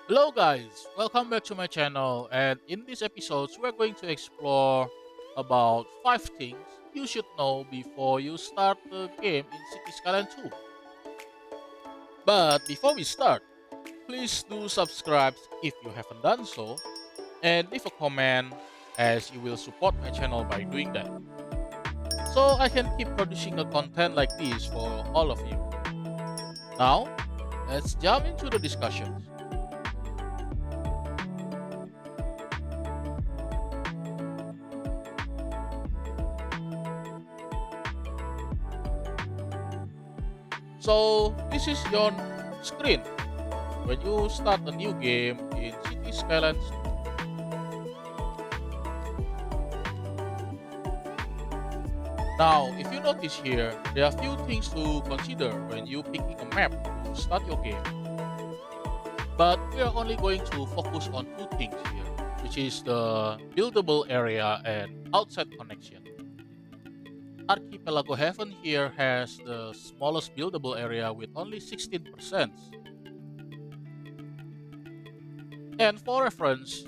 Hello guys, welcome back to my channel, and in this episode we're going to explore about 5 things you should know before you start the game in Cities Skylines 2. But before we start, please do subscribe if you haven't done so and leave a comment as you will support my channel by doing that. So I can keep producing the content like this for all of you. Now, let's jump into the discussions. So this is your screen when you start a new game in Cities Skylines. Now, if you notice here, there are few things to consider when you picking a map to start your game. But we are only going to focus on two things here, which is the buildable area and outside connection. Archipelago Heaven here has the smallest buildable area with only 16%. And for reference,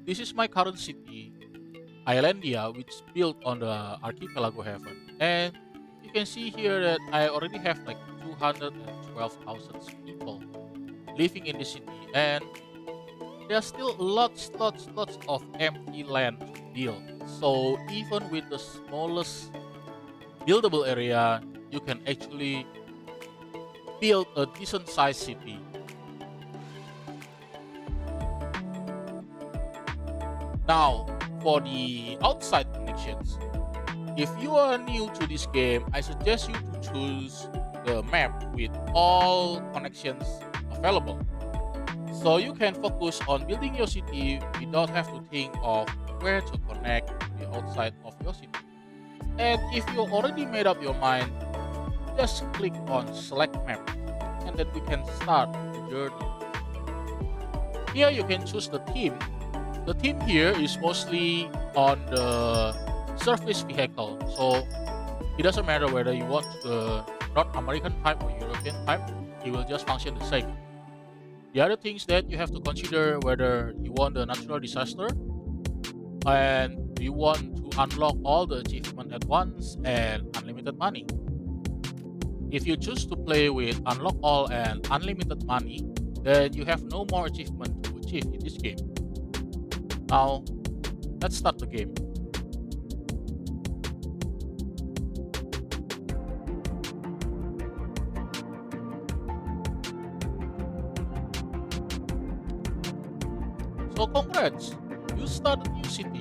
this is my current city, Islandia, which is built on the Archipelago Heaven. And you can see here that I already have like 212,000 people living in the city, and there are still lots of empty land to build. So even with the smallest buildable area, you can actually build a decent sized city. Now, for the outside connections, if you are new to this game, I suggest you to choose the map with all connections available. So you can focus on building your city without have to think of where to connect the outside of your city. And if you already made up your mind, just click on select map and then we can start the journey. Here you can choose the theme. The theme here is mostly on the surface vehicle, so it doesn't matter whether you want the North American type or European type, it will just function the same. The other things that you have to consider whether you want a natural disaster and you want to unlock all the achievement at once and unlimited money. If you choose to play with unlock all and unlimited money, then you have no more achievement to achieve in this game. Now, let's start the game. So congrats, you start a new city.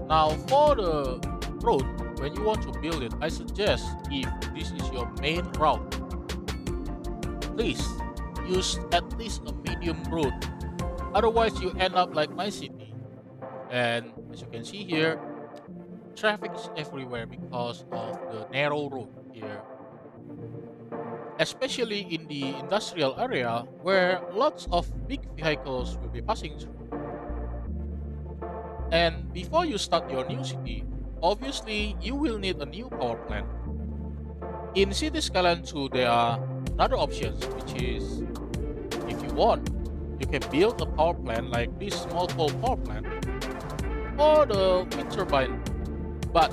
Now for the road, when you want to build it, I suggest if this is your main route, please use at least a medium road. Otherwise you end up like my city. And as you can see here, traffic is everywhere because of the narrow road here. Especially in the industrial area where lots of big vehicles will be passing through. And before you start your new city, obviously you will need a new power plant. In Cities Skylines 2, there are another options, which is if you want, you can build a power plant like this small coal power plant or the wind turbine, but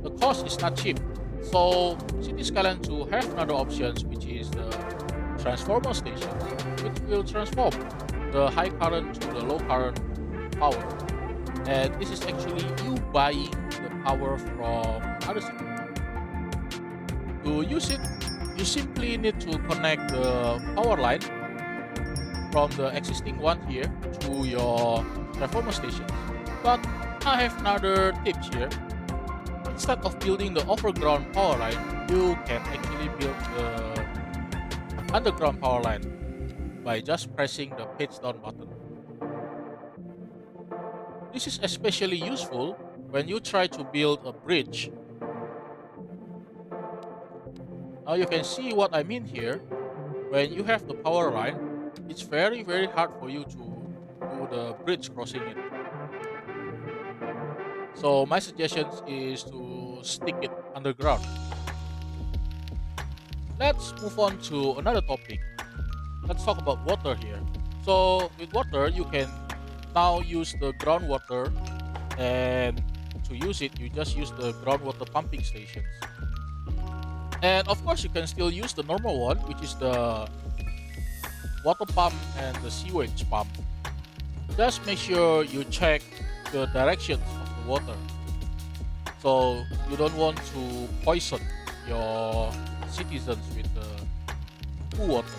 the cost is not cheap. So Cities Skylines 2 have another options, which is the transformer stations, which will transform the high current to the low current power. And this is actually you buying the power from other city. To use it, you simply need to connect the power line from the existing one here to your transformer stations. But I have another tips here. Instead of building the overground power line, you can actually build the underground power line by just pressing the page down button. This is especially useful when you try to build a bridge. Now you can see what I mean here. When you have the power line, it's very hard for you to do the bridge crossing it. So my suggestion is to stick it underground. Let's move on to another topic. let's talk about water here. So with water, you can now use the groundwater, and to use it, you just use the groundwater pumping stations. And of course, you can still use the normal one, which is the water pump and the sewage pump. Just make sure you check the directions of the water. So you don't want to poison your citizens with the pool water.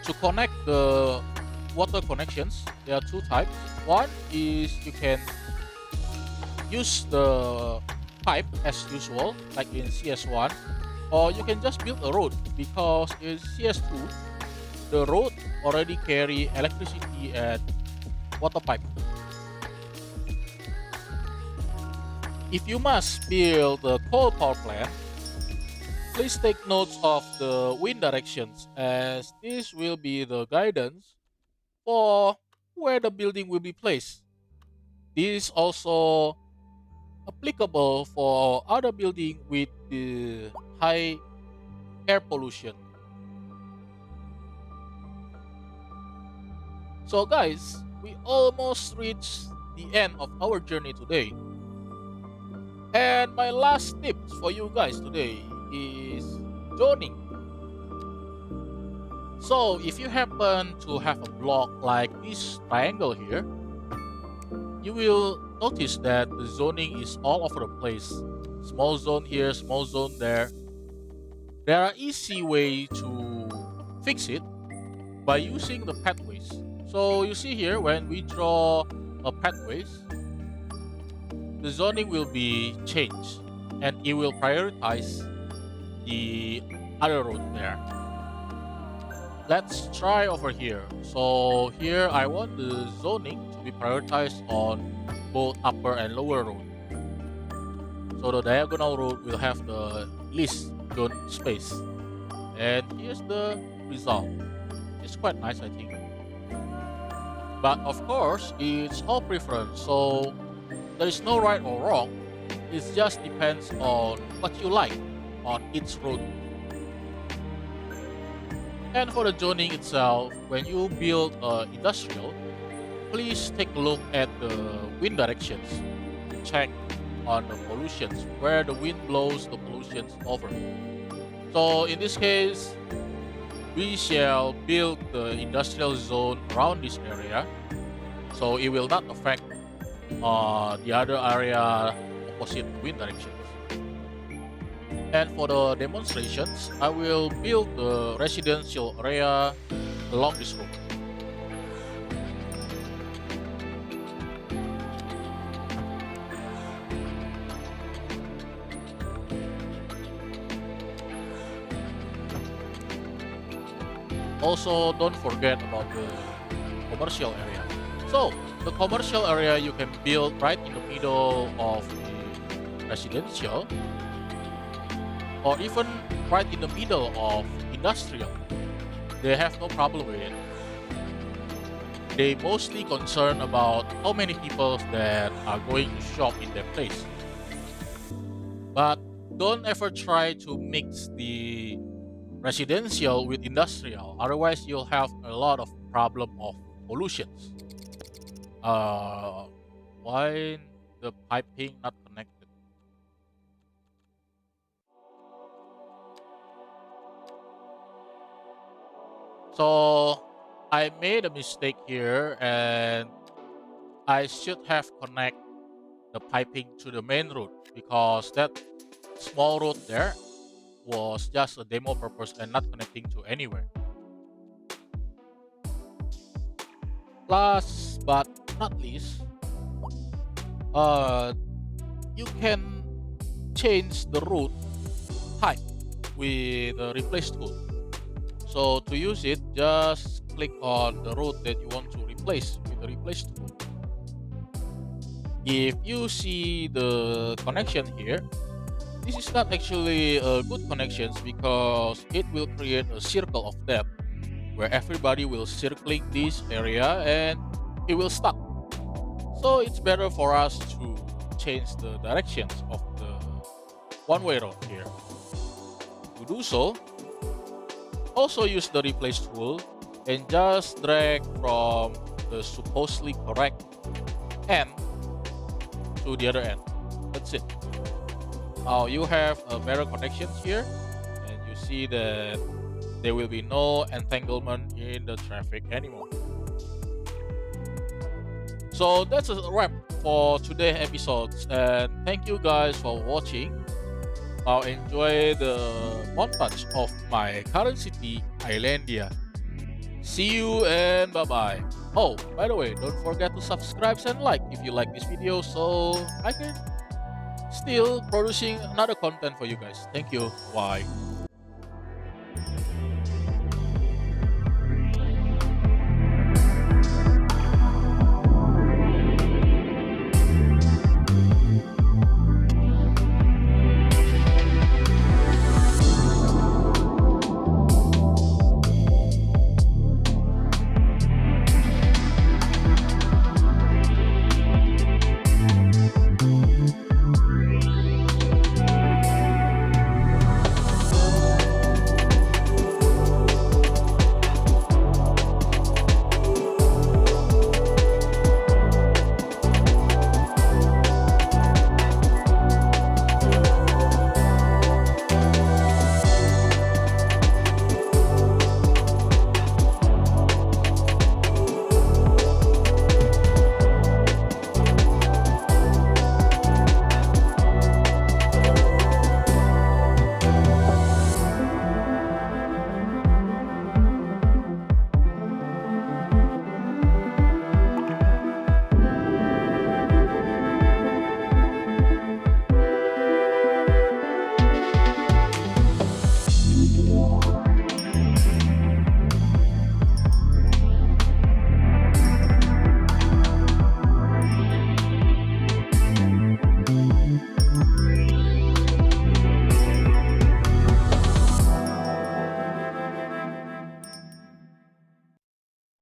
To connect the water connections, there are two types. One is you can use the pipe as usual, like in CS1, or you can just build a road because in CS2, the road already carry electricity and water pipe. If you must build a coal power plant, please take notes of the wind directions, as this will be the guidance for where the building will be placed. This is also applicable for other building with the high air pollution. So guys, we almost reached the end of our journey today. And my last tips for you guys today is zoning. So if you happen to have a block like this triangle here, you will notice that the zoning is all over the place. Small zone here, small zone there. There are easy way to fix it by using the pathways. So you see here, when we draw a pathways, the zoning will be changed and it will prioritize the other road there. Let's try over here. So here I want the zoning to be prioritized on both upper and lower road. So the diagonal road will have the least zone space. And here's the result. It's quite nice, I think. But of course, it's all preference. So there is no right or wrong. It just depends on what you like on each road. And for the zoning itself, when you build industrial, please take a look at the wind directions. Check on the pollutions, where the wind blows the pollutions over. So in this case, we shall build the industrial zone around this area, so it will not affect the other area opposite wind directions. And for the demonstrations, I will build the residential area along this road. Also, don't forget about the commercial area. So, the commercial area you can build right in the middle of the residential, or even right in the middle of industrial. They have no problem with it. They mostly concerned about how many people that are going to shop in their place. But don't ever try to mix the residential with industrial, otherwise you'll have a lot of problem of pollutions. uh why the piping not connected? So I made a mistake here, and I should have connect the piping to the main road, because that small road there was just a demo purpose and not connecting to anywhere. Last but not least, uh, you can change the route type with the replace tool. So to use it, just click on the route that you want to replace with the replace tool. If you see the connection here, this is not actually a good connections, because it will create a circle of depth where everybody will circling this area and it will stop. So it's better for us to change the directions of the one-way road here. To do so, Also use the replace tool and just drag from the supposedly correct end to the other end. That's it. Now you have a better connections here, and you see that there will be no entanglement in the traffic anymore. So that's a wrap for today's episodes, and thank you guys for watching. Now enjoy the montage of my current city, Islandia. See you and bye bye. Oh, by the way, don't forget to subscribe and like if you like this video so I can still producing another content for you guys. Thank you. Bye.